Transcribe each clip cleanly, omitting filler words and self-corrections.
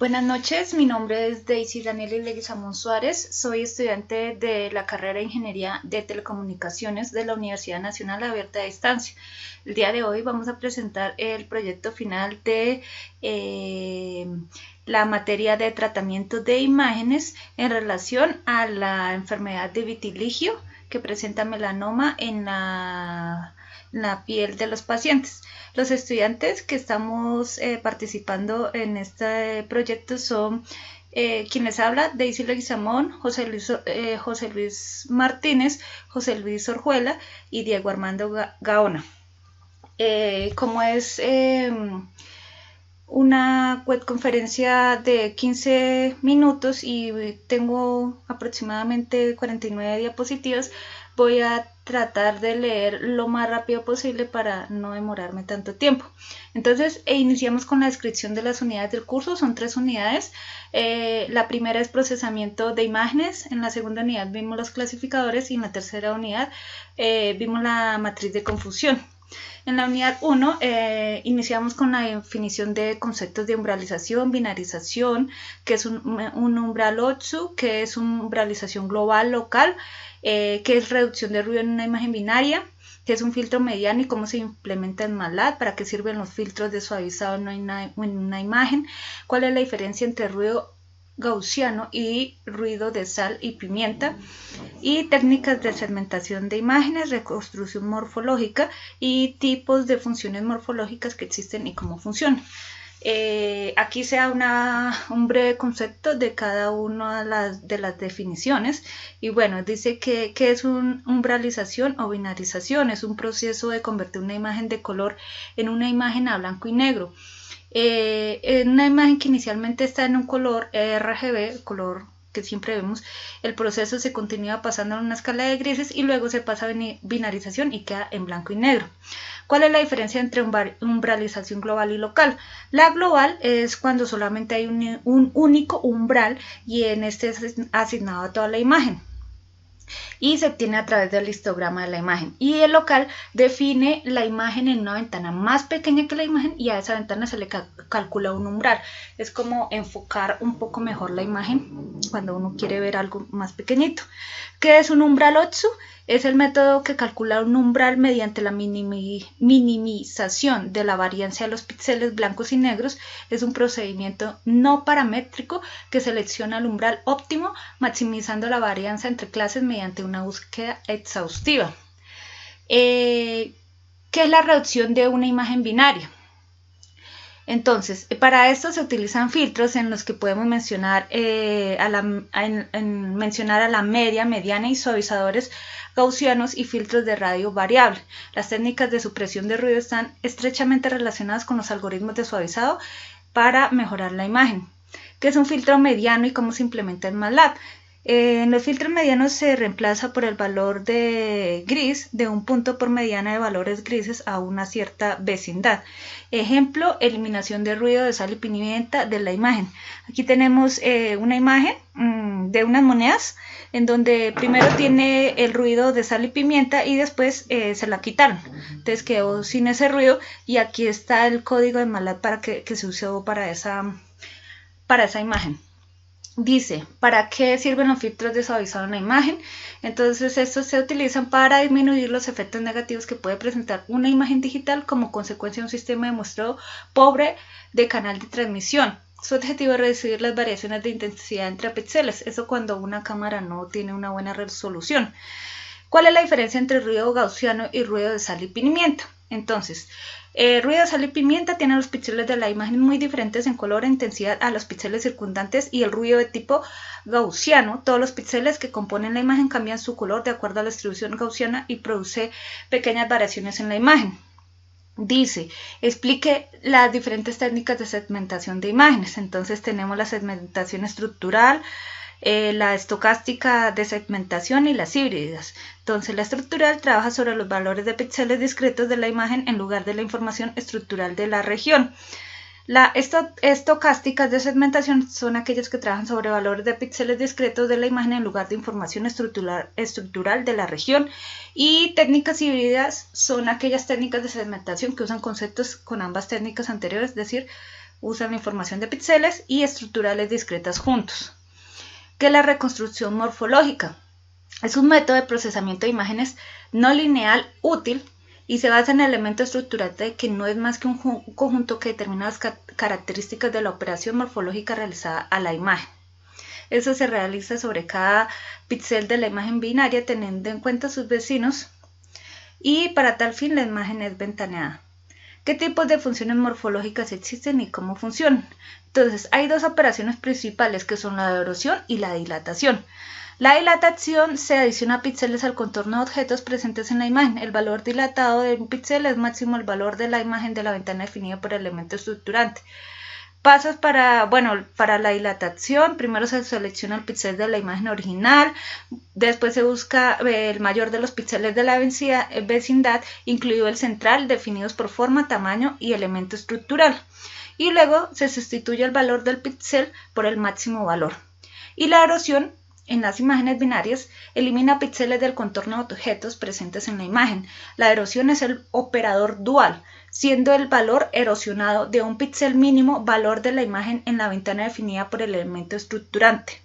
Buenas noches, mi nombre es Daisy Daniela Leguizamón Suárez, soy estudiante de la carrera de Ingeniería de Telecomunicaciones de la Universidad Nacional Abierta de Distancia. El día de hoy vamos a presentar el proyecto final de la materia de tratamiento de imágenes en relación a la enfermedad de vitiligio que presenta melanoma en la piel de los pacientes. Los estudiantes que estamos participando en este proyecto son quienes habla: Daisy Leguizamón, José Luis Martínez, José Luis Orjuela y Diego Armando Gaona. Como es una webconferencia de 15 minutos y tengo aproximadamente 49 diapositivas, voy a tratar de leer lo más rápido posible para no demorarme tanto tiempo. Entonces, iniciamos con la descripción de las unidades del curso. Son 3 unidades. La primera es procesamiento de imágenes, en la segunda unidad vimos los clasificadores y en la tercera unidad vimos la matriz de confusión. En la unidad 1 iniciamos con la definición de conceptos de umbralización, binarización, que es un umbral OTSU, que es una umbralización global local, que es reducción de ruido en una imagen binaria, que es un filtro mediano y cómo se implementa en MATLAB, para qué sirven los filtros de suavizado en una imagen, cuál es la diferencia entre ruido gaussiano y ruido de sal y pimienta, y técnicas de segmentación de imágenes, reconstrucción morfológica y tipos de funciones morfológicas que existen y cómo funcionan. Aquí se da un breve concepto de cada una de las definiciones. Y bueno, dice que es una umbralización o binarización. Es un proceso de convertir una imagen de color en una imagen a blanco y negro. En una imagen que inicialmente está en un color RGB, color que siempre vemos, el proceso se continúa pasando en una escala de grises y luego se pasa a binarización y queda en blanco y negro. ¿Cuál es la diferencia entre umbralización global y local? La global es cuando solamente hay un único umbral y en este es asignado a toda la imagen y se obtiene a través del histograma de la imagen. Y el local define la imagen en una ventana más pequeña que la imagen y a esa ventana se le calcula un umbral. Es como enfocar un poco mejor la imagen cuando uno quiere ver algo más pequeñito. ¿Qué es un umbral OTSU? Es el método que calcula un umbral mediante la minimización de la variancia de los píxeles blancos y negros. Es un procedimiento no paramétrico que selecciona el umbral óptimo, maximizando la varianza entre clases mediante una búsqueda exhaustiva. ¿Qué es la reducción de una imagen binaria? Entonces, para esto se utilizan filtros en los que podemos mencionar mencionar a la media, mediana y suavizadores gaussianos y filtros de radio variable. Las técnicas de supresión de ruido están estrechamente relacionadas con los algoritmos de suavizado para mejorar la imagen. ¿Qué es un filtro mediano y cómo se implementa en MATLAB? En los filtros medianos se reemplaza por el valor de gris de un punto por mediana de valores grises a una cierta vecindad. Ejemplo, eliminación de ruido de sal y pimienta de la imagen. Aquí tenemos una imagen de unas monedas en donde primero tiene el ruido de sal y pimienta y después se la quitaron. Entonces quedó sin ese ruido y aquí está el código de MATLAB para que se usó para esa imagen. Dice, ¿para qué sirven los filtros de suavizado en la imagen? Entonces estos se utilizan para disminuir los efectos negativos que puede presentar una imagen digital como consecuencia de un sistema de muestreo pobre de canal de transmisión. Su objetivo es reducir las variaciones de intensidad entre píxeles, eso cuando una cámara no tiene una buena resolución. ¿Cuál es la diferencia entre ruido gaussiano y ruido de sal y pimienta? Entonces, ruido de sal y pimienta tiene los píxeles de la imagen muy diferentes en color e intensidad a los píxeles circundantes, y el ruido de tipo gaussiano, todos los píxeles que componen la imagen cambian su color de acuerdo a la distribución gaussiana y produce pequeñas variaciones en la imagen. Dice, explique las diferentes técnicas de segmentación de imágenes. Entonces tenemos la segmentación estructural, la estocástica de segmentación y las híbridas. Entonces la estructural trabaja sobre los valores de píxeles discretos de la imagen en lugar de la información estructural de la región. Las estocásticas de segmentación son aquellas que trabajan sobre valores de píxeles discretos de la imagen en lugar de información estructural de la región. Y técnicas híbridas son aquellas técnicas de segmentación que usan conceptos con ambas técnicas anteriores, es decir, usan la información de píxeles y estructurales discretas juntos. ¿Qué es la reconstrucción morfológica? Es un método de procesamiento de imágenes no lineal útil y se basa en el elemento estructurante que no es más que un conjunto que determina las características de la operación morfológica realizada a la imagen. Eso se realiza sobre cada píxel de la imagen binaria teniendo en cuenta sus vecinos y para tal fin la imagen es ventaneada. ¿Qué tipos de funciones morfológicas existen y cómo funcionan? Entonces, hay dos operaciones principales que son la erosión y la dilatación. La dilatación se adiciona píxeles al contorno de objetos presentes en la imagen. El valor dilatado de un píxel es máximo el valor de la imagen de la ventana definida por el elemento estructurante. Pasos para la dilatación: primero se selecciona el píxel de la imagen original, después se busca el mayor de los píxeles de la vecindad, incluido el central, definidos por forma, tamaño y elemento estructural. Y luego se sustituye el valor del píxel por el máximo valor. Y la erosión, en las imágenes binarias, elimina píxeles del contorno de objetos presentes en la imagen. La erosión es el operador dual, siendo el valor erosionado de un píxel mínimo valor de la imagen en la ventana definida por el elemento estructurante.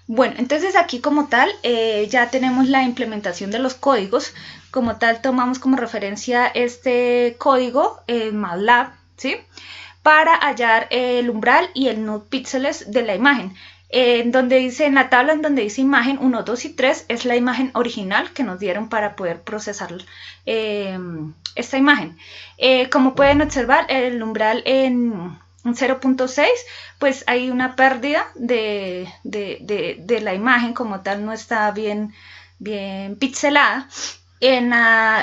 Bueno, entonces aquí como tal ya tenemos la implementación de los códigos. Como tal tomamos como referencia este código MATLAB, ¿sí?, para hallar el umbral y el null píxeles de la imagen. En la tabla en donde dice imagen 1, 2 y 3 es la imagen original que nos dieron para poder procesar esta imagen. Como pueden observar, el umbral en 0.6, pues hay una pérdida de la imagen, como tal no está bien pixelada.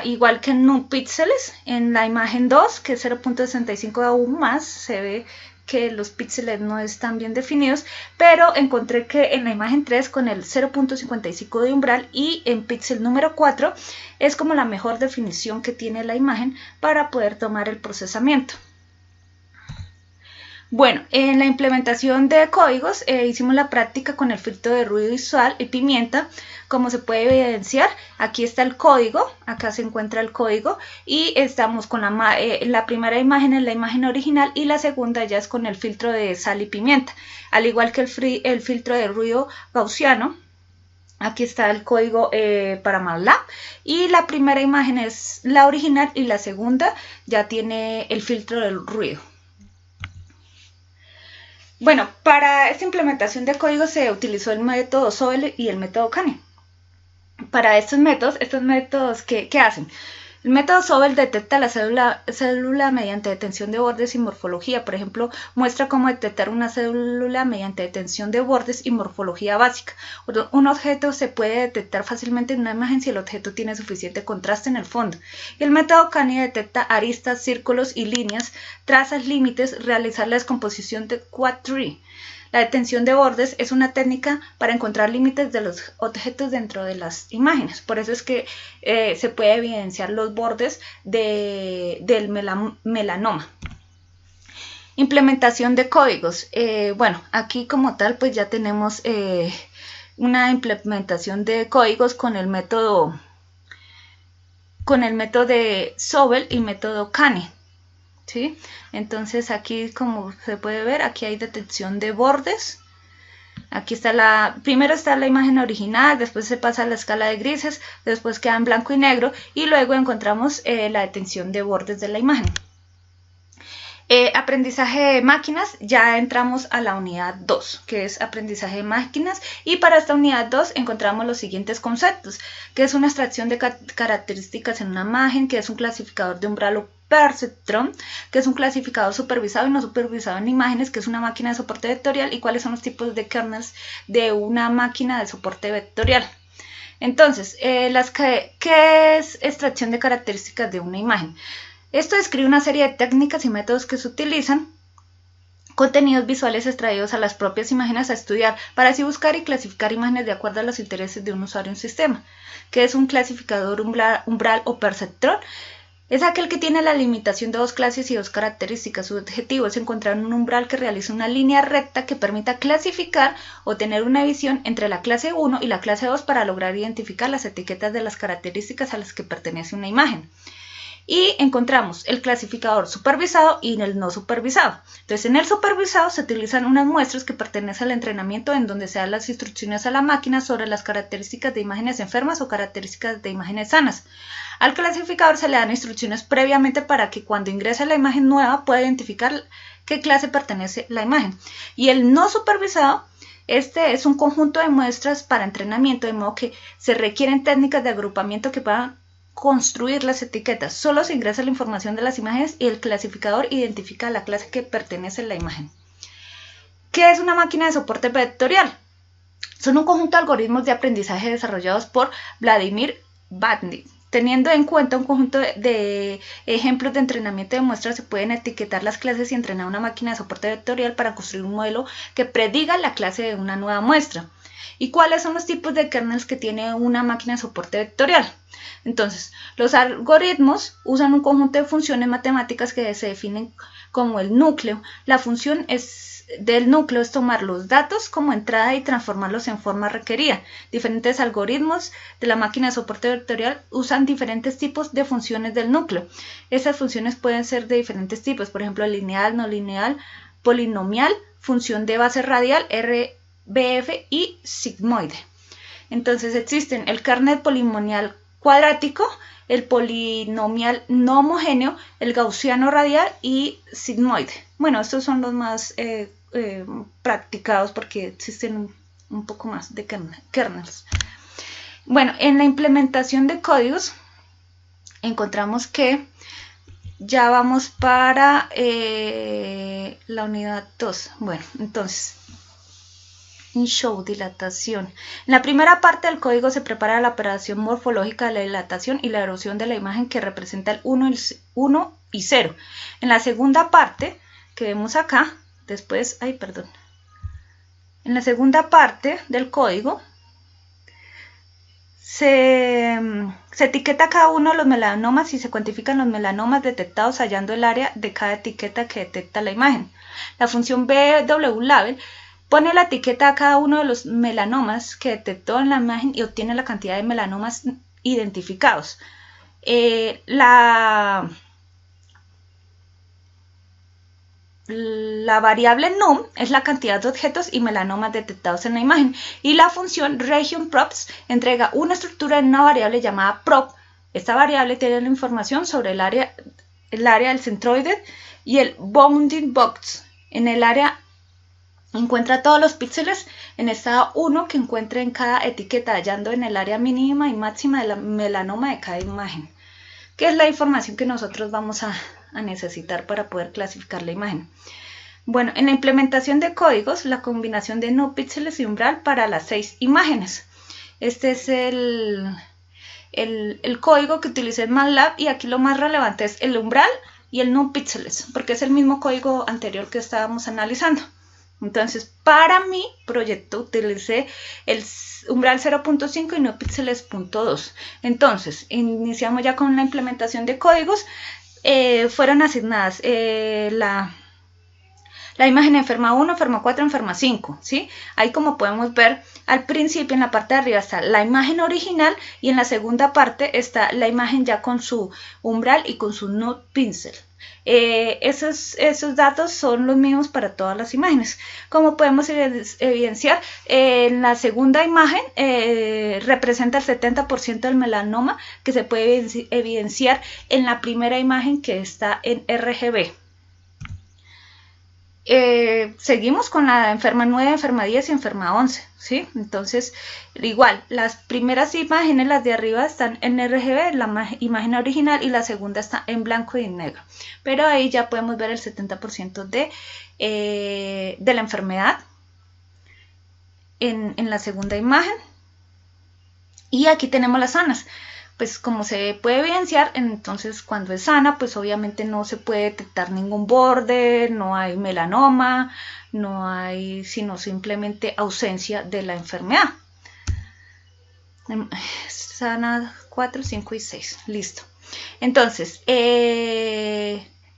Igual que en null píxeles, en la imagen 2, que es 0.65 aún más, se ve que los píxeles no están bien definidos, pero encontré que en la imagen 3 con el 0.55 de umbral y en píxel número 4 es como la mejor definición que tiene la imagen para poder tomar el procesamiento. Bueno, en la implementación de códigos hicimos la práctica con el filtro de ruido visual y pimienta. Como se puede evidenciar, aquí está el código, acá se encuentra el código y estamos con la primera imagen en la imagen original y la segunda ya es con el filtro de sal y pimienta, al igual que el filtro de ruido gaussiano. Aquí está el código para MATLAB y la primera imagen es la original y la segunda ya tiene el filtro del ruido. Bueno, para esta implementación de código se utilizó el método Sobel y el método Kane. Para estos métodos, ¿qué hacen? El método Sobel detecta la célula mediante detención de bordes y morfología. Por ejemplo, muestra cómo detectar una célula mediante detención de bordes y morfología básica. Un objeto se puede detectar fácilmente en una imagen si el objeto tiene suficiente contraste en el fondo. Y el método Kane detecta aristas, círculos y líneas, trazas límites, realizar la descomposición de quad tree. La detención de bordes es una técnica para encontrar límites de los objetos dentro de las imágenes. Por eso es que se puede evidenciar los bordes del melanoma. Implementación de códigos. Bueno, aquí como tal pues ya tenemos una implementación de códigos con el método de Sobel y método Kane. ¿Sí? Entonces aquí, como se puede ver, aquí hay detección de bordes. Aquí está primero está la imagen original, después se pasa a la escala de grises, después queda en blanco y negro y luego encontramos la detención de bordes de la imagen. Aprendizaje de máquinas, ya entramos a la unidad 2, que es aprendizaje de máquinas, y para esta unidad 2 encontramos los siguientes conceptos, que es una extracción de características en una imagen, que es un clasificador de umbral o perceptrón, que es un clasificador supervisado y no supervisado en imágenes, que es una máquina de soporte vectorial, y cuáles son los tipos de kernels de una máquina de soporte vectorial. Entonces, ¿qué es extracción de características de una imagen? Esto describe una serie de técnicas y métodos que se utilizan, contenidos visuales extraídos a las propias imágenes a estudiar, para así buscar y clasificar imágenes de acuerdo a los intereses de un usuario en un sistema. ¿Qué es un clasificador umbral o perceptrón? Es aquel que tiene la limitación de dos clases y dos características. Su objetivo es encontrar un umbral que realice una línea recta que permita clasificar o tener una visión entre la clase 1 y la clase 2 para lograr identificar las etiquetas de las características a las que pertenece una imagen. y encontramos el clasificador supervisado y el no supervisado. Entonces, en el supervisado se utilizan unas muestras que pertenecen al entrenamiento en donde se dan las instrucciones a la máquina sobre las características de imágenes enfermas o características de imágenes sanas. Al clasificador se le dan instrucciones previamente para que cuando ingrese la imagen nueva pueda identificar qué clase pertenece la imagen. Y el no supervisado, este es un conjunto de muestras para entrenamiento, de modo que se requieren técnicas de agrupamiento que puedan construir las etiquetas. Solo se ingresa la información de las imágenes y el clasificador identifica la clase que pertenece a la imagen. ¿Qué es una máquina de soporte vectorial? Son un conjunto de algoritmos de aprendizaje desarrollados por Vladimir Batnik. Teniendo en cuenta un conjunto de ejemplos de entrenamiento de muestras, se pueden etiquetar las clases y entrenar una máquina de soporte vectorial para construir un modelo que prediga la clase de una nueva muestra. ¿Y cuáles son los tipos de kernels que tiene una máquina de soporte vectorial? Entonces, los algoritmos usan un conjunto de funciones matemáticas que se definen como el núcleo. La función del núcleo es tomar los datos como entrada y transformarlos en forma requerida. Diferentes algoritmos de la máquina de soporte vectorial usan diferentes tipos de funciones del núcleo. Esas funciones pueden ser de diferentes tipos, por ejemplo, lineal, no lineal, polinomial, función de base radial, RBF y sigmoide. Entonces existen el kernel polinomial cuadrático, el polinomial no homogéneo, el gaussiano radial y sigmoide. Bueno, estos son los más practicados porque existen un poco más de kernels. Bueno, en la implementación de códigos encontramos que ya vamos para la unidad 2. Bueno, entonces, show dilatación. En la primera parte del código se prepara la operación morfológica de la dilatación y la erosión de la imagen que representa el 1 y 0. En la segunda parte que vemos acá, después, en la segunda parte del código se etiqueta cada uno de los melanomas y se cuantifican los melanomas detectados hallando el área de cada etiqueta que detecta la imagen. La función BW-label pone la etiqueta a cada uno de los melanomas que detectó en la imagen y obtiene la cantidad de melanomas identificados. La variable num es la cantidad de objetos y melanomas detectados en la imagen y la función regionProps entrega una estructura en una variable llamada prop. Esta variable tiene la información sobre el área del centroide y el bounding box. En el área encuentra todos los píxeles en estado 1 que encuentre en cada etiqueta, hallando en el área mínima y máxima de la melanoma de cada imagen, que es la información que nosotros vamos a necesitar para poder clasificar la imagen. Bueno, en la implementación de códigos, la combinación de no píxeles y umbral para las 6 imágenes. Este es el código que utilicé en MATLAB y aquí lo más relevante es el umbral y el no píxeles, porque es el mismo código anterior que estábamos analizando. Entonces, para mi proyecto utilicé el umbral 0.5 y no píxeles 0.2. Entonces, iniciamos ya con la implementación de códigos. Fueron asignadas la imagen enferma 1, enferma 4, enferma 5, ¿sí? Ahí como podemos ver, al principio en la parte de arriba está la imagen original y en la segunda parte está la imagen ya con su umbral y con su no píxel. Esos datos son los mismos para todas las imágenes. Como podemos evidenciar, en la segunda imagen representa el 70% del melanoma que se puede evidenciar en la primera imagen que está en RGB. Seguimos con la enferma 9, enferma 10 y enferma 11, ¿sí? Entonces, igual, las primeras imágenes, las de arriba, están en RGB, la imagen original, y la segunda está en blanco y negro. Pero ahí ya podemos ver el 70% de la enfermedad en la segunda imagen. Y aquí tenemos las sanas. Pues como se puede evidenciar, entonces cuando es sana, pues obviamente no se puede detectar ningún borde, no hay melanoma, no hay sino simplemente ausencia de la enfermedad. Sana 4, 5 y 6, listo. Entonces,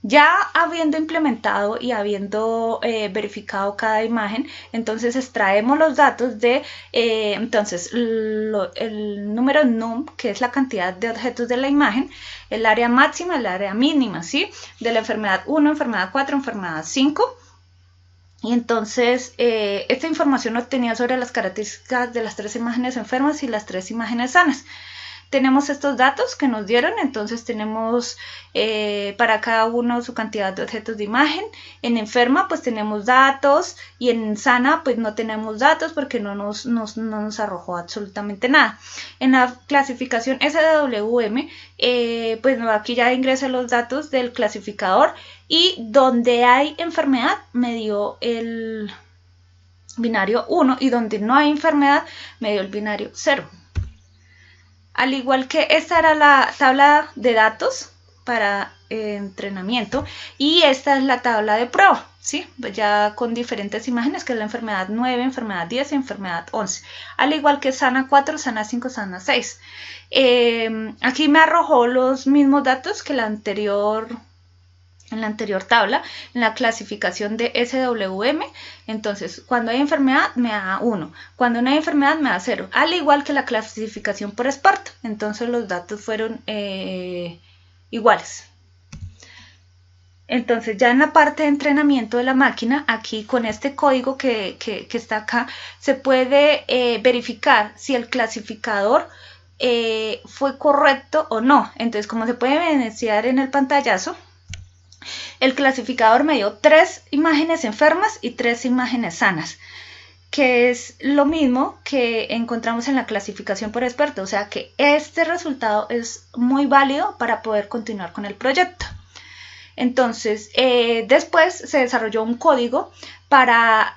Ya habiendo implementado y habiendo verificado cada imagen, entonces extraemos los datos de, entonces, el número num, que es la cantidad de objetos de la imagen, el área máxima, el área mínima, ¿sí? De la enfermedad 1, enfermedad 4, enfermedad 5. Y entonces esta información obtenida sobre las características de las 3 imágenes enfermas y las 3 imágenes sanas. Tenemos estos datos que nos dieron, entonces tenemos para cada uno su cantidad de objetos de imagen. En enferma pues tenemos datos y en sana pues no tenemos datos porque no nos arrojó absolutamente nada. En la clasificación SWM pues aquí ya ingresé los datos del clasificador y donde hay enfermedad me dio el binario 1 y donde no hay enfermedad me dio el binario 0. Al igual que esta era la tabla de datos para entrenamiento y esta es la tabla de prueba, ¿sí? Ya con diferentes imágenes, que es la enfermedad 9, enfermedad 10 y enfermedad 11. Al igual que sana 4, sana 5, sana 6. Aquí me arrojó los mismos datos que en la anterior tabla, en la clasificación de SWM. Entonces, cuando hay enfermedad me da 1, cuando no hay enfermedad me da 0, al igual que la clasificación por Esparto. Entonces los datos fueron iguales. Entonces ya en la parte de entrenamiento de la máquina, aquí con este código que está acá, se puede verificar si el clasificador fue correcto o no. Entonces, como se puede evidenciar en el pantallazo, el clasificador me dio 3 imágenes enfermas y 3 imágenes sanas, que es lo mismo que encontramos en la clasificación por experto, o sea que este resultado es muy válido para poder continuar con el proyecto. Entonces, después se desarrolló un código para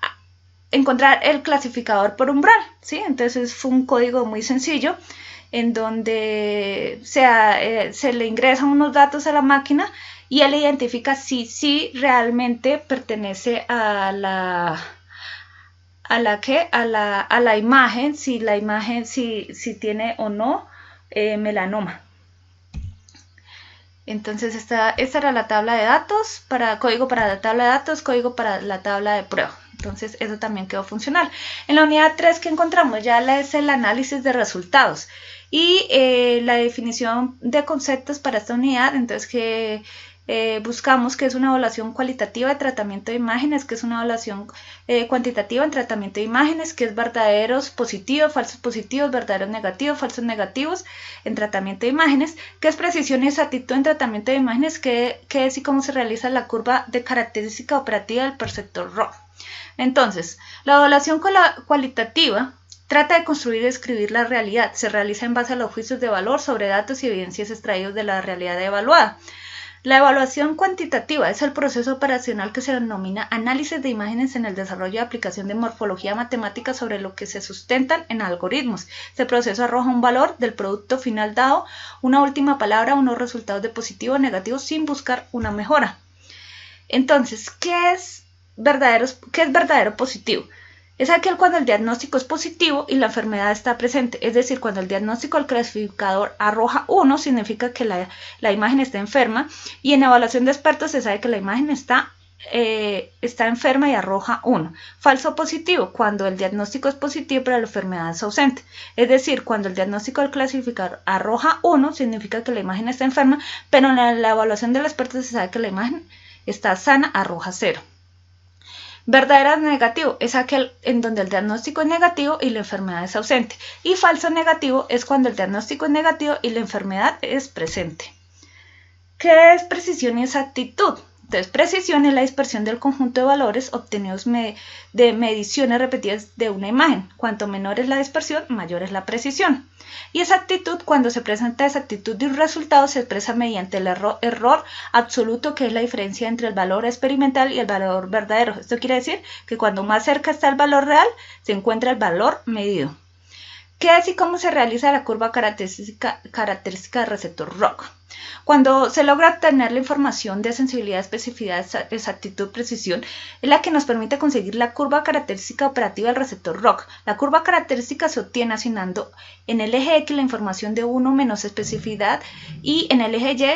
encontrar el clasificador por umbral, ¿sí? Entonces fue un código muy sencillo en donde se le ingresan unos datos a la máquina y él identifica si realmente pertenece a la imagen, si la imagen si tiene o no melanoma. Entonces esta era la tabla de datos, código para la tabla de datos, código para la tabla de prueba. Entonces eso también quedó funcional. En la unidad 3 que encontramos ya es el análisis de resultados y la definición de conceptos para esta unidad. Entonces que buscamos que es una evaluación cualitativa de tratamiento de imágenes, que es una evaluación cuantitativa en tratamiento de imágenes, que es verdaderos positivos, falsos positivos, verdaderos negativos, falsos negativos en tratamiento de imágenes, que es precisión y exactitud en tratamiento de imágenes, que es y cómo se realiza la curva de característica operativa del perceptor RAW. Entonces, la evaluación cualitativa trata de construir y describir la realidad, se realiza en base a los juicios de valor sobre datos y evidencias extraídos de la realidad evaluada. La evaluación cuantitativa es el proceso operacional que se denomina análisis de imágenes en el desarrollo y aplicación de morfología matemática sobre lo que se sustentan en algoritmos. Este proceso arroja un valor del producto final dado, una última palabra, unos resultados de positivo o negativo sin buscar una mejora. Entonces, ¿qué es verdadero positivo? Es aquel cuando el diagnóstico es positivo y la enfermedad está presente, es decir, cuando el diagnóstico del clasificador arroja 1, significa que la imagen está enferma, y en evaluación de expertos se sabe que la imagen está enferma y arroja 1. Falso positivo, cuando el diagnóstico es positivo pero la enfermedad es ausente, es decir, cuando el diagnóstico del clasificador arroja 1, significa que la imagen está enferma, pero en la evaluación del experto se sabe que la imagen está sana, arroja 0. Verdadero negativo es aquel en donde el diagnóstico es negativo y la enfermedad es ausente. Y falso negativo es cuando el diagnóstico es negativo y la enfermedad es presente. ¿Qué es precisión y exactitud? Entonces, precisión es la dispersión del conjunto de valores obtenidos de mediciones repetidas de una imagen. Cuanto menor es la dispersión, mayor es la precisión. Y exactitud, cuando se presenta exactitud de un resultado, se expresa mediante el error absoluto, que es la diferencia entre el valor experimental y el valor verdadero. Esto quiere decir que cuando más cerca está el valor real, se encuentra el valor medido. ¿Qué es y cómo se realiza la curva característica del receptor ROC? Cuando se logra obtener la información de sensibilidad, especificidad, exactitud, precisión, es la que nos permite conseguir la curva característica operativa del receptor ROC. La curva característica se obtiene asignando en el eje X la información de 1 menos especificidad y en el eje Y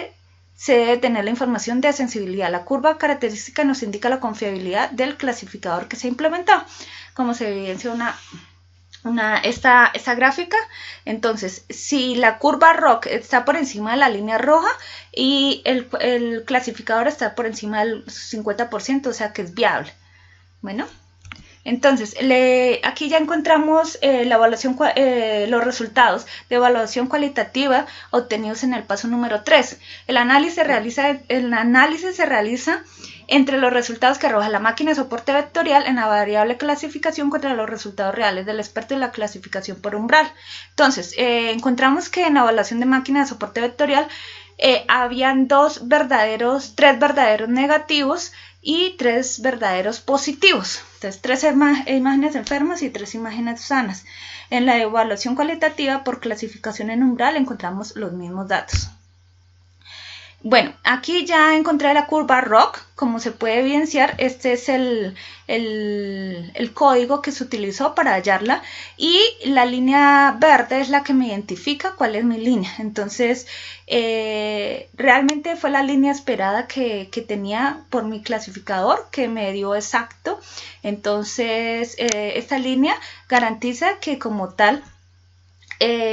se debe tener la información de sensibilidad. La curva característica nos indica la confiabilidad del clasificador que se implementó. Como se evidencia esta gráfica, entonces si la curva ROC está por encima de la línea roja y el clasificador está por encima del 50%, o sea que es viable. Bueno, entonces aquí ya encontramos la evaluación, los resultados de evaluación cualitativa obtenidos en el paso número 3. El análisis se realiza entre los resultados que arroja la máquina de soporte vectorial en la variable clasificación contra los resultados reales del experto y la clasificación por umbral. Entonces, encontramos que en la evaluación de máquina de soporte vectorial habían tres verdaderos negativos y 3 verdaderos positivos. Entonces, 3 imágenes enfermas y 3 imágenes sanas. En la evaluación cualitativa por clasificación en umbral encontramos los mismos datos. Bueno, aquí ya encontré la curva ROC. Como se puede evidenciar, este es el código que se utilizó para hallarla, y la línea verde es la que me identifica cuál es mi línea. Entonces, realmente fue la línea esperada que tenía por mi clasificador, que me dio exacto. Entonces, esta línea garantiza que como tal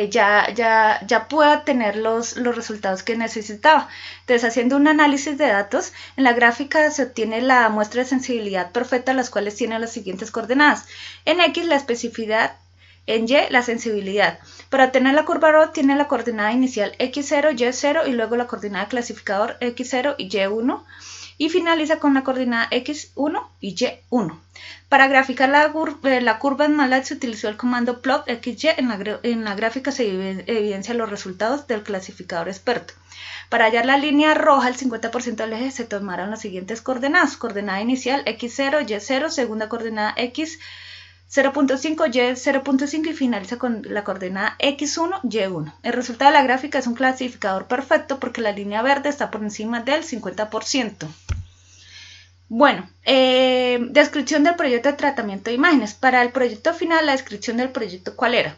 ya pueda tener los resultados que necesitaba. Entonces, haciendo un análisis de datos, en la gráfica se obtiene la muestra de sensibilidad perfecta, las cuales tienen las siguientes coordenadas. En X la especificidad, en Y la sensibilidad. Para obtener la curva ROC tiene la coordenada inicial X0, Y0 y luego la coordenada clasificador X0 y Y1. Y finaliza con la coordenada X1 y Y1. Para graficar la curva en MATLAB se utilizó el comando plot XY. En la gráfica se evidencian los resultados del clasificador experto. Para hallar la línea roja, el 50% del eje, se tomaron las siguientes coordenadas. Coordenada inicial X0, Y0, segunda coordenada X 0.5, Y 0.5 y finaliza con la coordenada X1, Y1. El resultado de la gráfica es un clasificador perfecto porque la línea verde está por encima del 50%. Bueno, descripción del proyecto de tratamiento de imágenes. Para el proyecto final, la descripción del proyecto, ¿cuál era?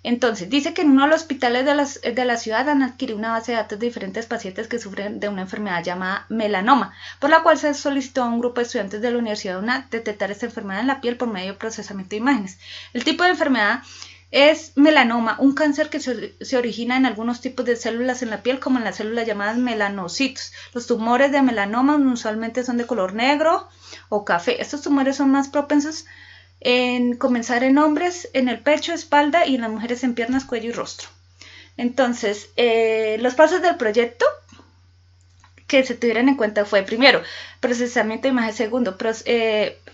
Entonces, dice que en uno de los hospitales de la ciudad han adquirido una base de datos de diferentes pacientes que sufren de una enfermedad llamada melanoma, por la cual se solicitó a un grupo de estudiantes de la Universidad de UNAD detectar esta enfermedad en la piel por medio de procesamiento de imágenes. El tipo de enfermedad es melanoma, un cáncer que se origina en algunos tipos de células en la piel, como en las células llamadas melanocitos. Los tumores de melanoma usualmente son de color negro o café. Estos tumores son más propensos en comenzar en hombres en el pecho, espalda, y en las mujeres en piernas, cuello y rostro. Entonces, los pasos del proyecto que se tuvieran en cuenta fue: primero, procesamiento de imágenes; segundo,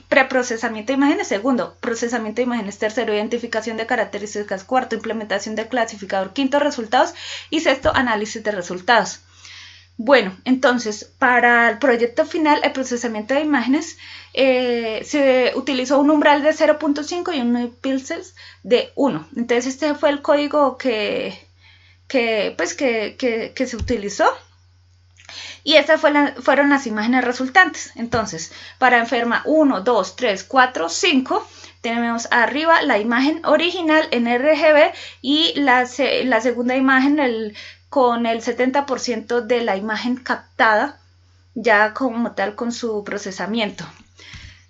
preprocesamiento de imágenes; segundo, procesamiento de imágenes; tercero, identificación de características; cuarto, implementación del clasificador; quinto, resultados; y sexto, análisis de resultados. Bueno, entonces, para el proyecto final, el procesamiento de imágenes, se utilizó un umbral de 0.5 y un píxeles de 1. Entonces, este fue el código que se utilizó. Y estas fueron las imágenes resultantes. Entonces, para enferma 1, 2, 3, 4, 5, tenemos arriba la imagen original en RGB y la segunda imagen con el 70% de la imagen captada, ya como tal con su procesamiento.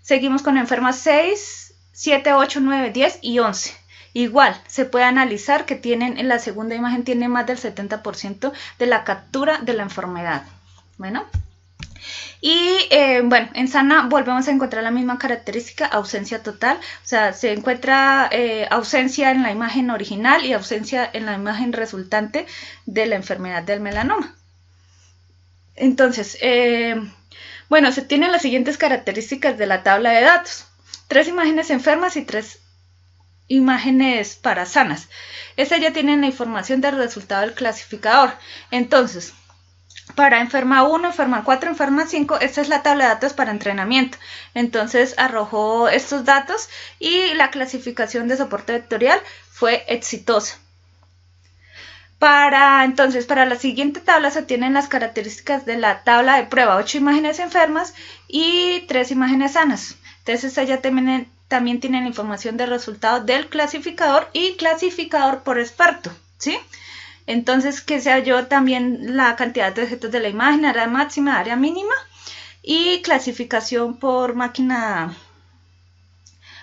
Seguimos con enfermas 6, 7, 8, 9, 10 y 11. Igual, se puede analizar que en la segunda imagen tiene más del 70% de la captura de la enfermedad. Bueno, y bueno, en sana volvemos a encontrar la misma característica, ausencia total. O sea, se encuentra ausencia en la imagen original y ausencia en la imagen resultante de la enfermedad del melanoma. Entonces, bueno, se tienen las siguientes características de la tabla de datos: 3 imágenes enfermas y 3 imágenes parasanas. Estas ya tienen la información del resultado del clasificador. Entonces, para enferma 1, enferma 4, enferma 5, esta es la tabla de datos para entrenamiento. Entonces arrojó estos datos y la clasificación de soporte vectorial fue exitosa. Entonces, para la siguiente tabla se obtienen las características de la tabla de prueba: 8 imágenes enfermas y 3 imágenes sanas. Entonces, esta ya también tienen la información del resultado del clasificador y clasificador por experto, ¿sí? Entonces, que se halló también la cantidad de objetos de la imagen, área máxima, área mínima, y clasificación por máquina,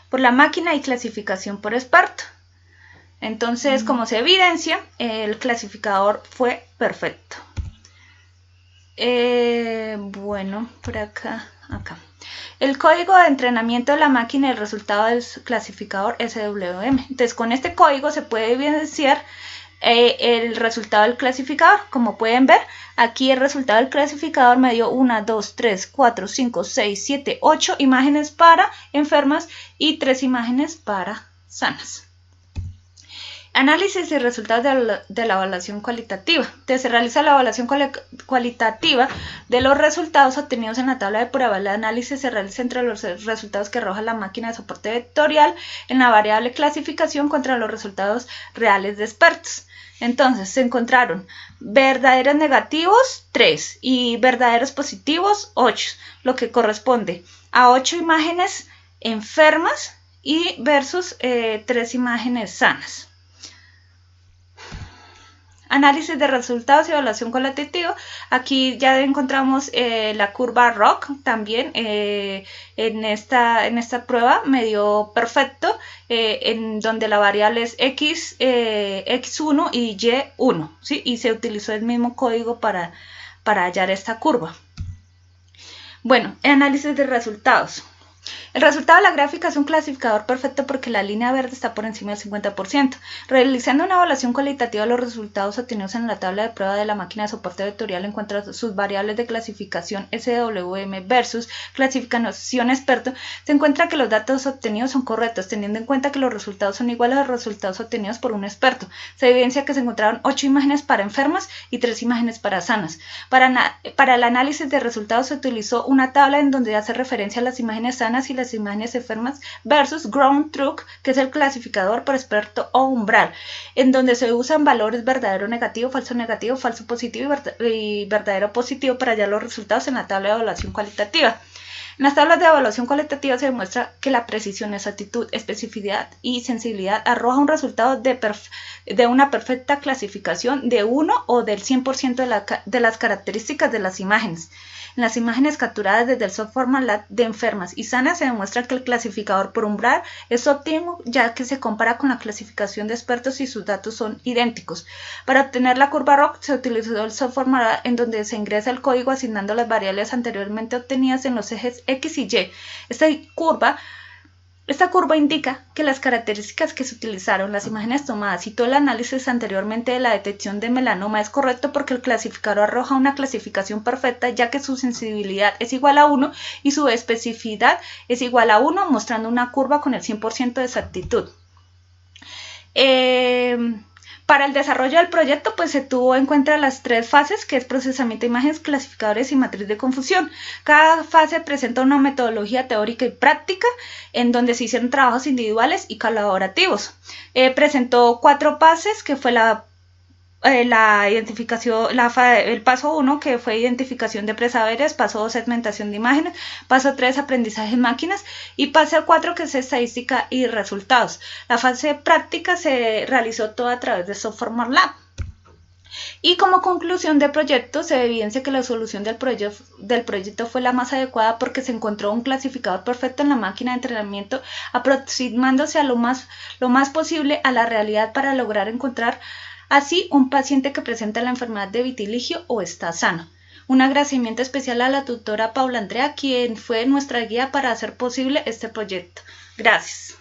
por la máquina, y clasificación por experto. Entonces, como se evidencia, el clasificador fue perfecto. Bueno, por acá. El código de entrenamiento de la máquina y el resultado del clasificador SWM. Entonces, con este código se puede evidenciar el resultado del clasificador. Como pueden ver, aquí el resultado del clasificador me dio 1, 2, 3, 4, 5, 6, 7, 8 imágenes para enfermas y 3 imágenes para sanas. Análisis y resultados de la evaluación cualitativa. Entonces, se realiza la evaluación cualitativa de los resultados obtenidos en la tabla de prueba. El análisis se realiza entre los resultados que arroja la máquina de soporte vectorial en la variable clasificación contra los resultados reales de expertos. Entonces, se encontraron verdaderos negativos 3 y verdaderos positivos 8, lo que corresponde a 8 imágenes enfermas y versus 3 imágenes sanas. Análisis de resultados y evaluación cualitativa. Aquí ya encontramos la curva ROC también. En esta prueba me dio perfecto, en donde la variable es X1 y Y1, ¿sí? Y se utilizó el mismo código para hallar esta curva. Bueno, análisis de resultados. El resultado de la gráfica es un clasificador perfecto porque la línea verde está por encima del 50%. Realizando una evaluación cualitativa de los resultados obtenidos en la tabla de prueba de la máquina de soporte vectorial en cuanto a sus variables de clasificación SWM versus clasificación experto, se encuentra que los datos obtenidos son correctos, teniendo en cuenta que los resultados son iguales a los resultados obtenidos por un experto. Se evidencia que se encontraron 8 imágenes para enfermas y 3 imágenes para sanas. Para el análisis de resultados se utilizó una tabla en donde hace referencia a las imágenes sanas y las imágenes enfermas versus ground truth, que es el clasificador por experto o umbral, en donde se usan valores verdadero negativo, falso positivo y verdadero positivo para hallar los resultados en la tabla de evaluación cualitativa. En las tablas de evaluación cualitativa se demuestra que la precisión, exactitud, especificidad y sensibilidad arroja un resultado de una perfecta clasificación de 1 o del 100% de las características de las imágenes. En las imágenes capturadas desde el software MATLAB de enfermas y sanas se demuestra que el clasificador por umbral es óptimo, ya que se compara con la clasificación de expertos y sus datos son idénticos. Para obtener la curva ROC se utilizó el software MATLAB, en donde se ingresa el código asignando las variables anteriormente obtenidas en los ejes X y Y. Esta curva indica que las características que se utilizaron, las imágenes tomadas y todo el análisis anteriormente de la detección de melanoma es correcto porque el clasificador arroja una clasificación perfecta, ya que su sensibilidad es igual a 1 y su especificidad es igual a 1, mostrando una curva con el 100% de exactitud. Para el desarrollo del proyecto, pues se tuvo en cuenta las 3 fases, que es procesamiento de imágenes, clasificadores y matriz de confusión. Cada fase presenta una metodología teórica y práctica, en donde se hicieron trabajos individuales y colaborativos. Presentó 4 fases, que fue la identificación, el paso 1, que fue identificación de presaberes, paso 2, segmentación de imágenes, paso 3, aprendizaje de máquinas, y paso 4, que es estadística y resultados. La fase práctica se realizó toda a través de software MATLAB. Y como conclusión del proyecto, se evidencia que la solución del proyecto fue la más adecuada porque se encontró un clasificador perfecto en la máquina de entrenamiento, aproximándose a lo más posible a la realidad para lograr encontrar así un paciente que presenta la enfermedad de vitiligio o está sano. Un agradecimiento especial a la tutora Paula Andrea, quien fue nuestra guía para hacer posible este proyecto. Gracias.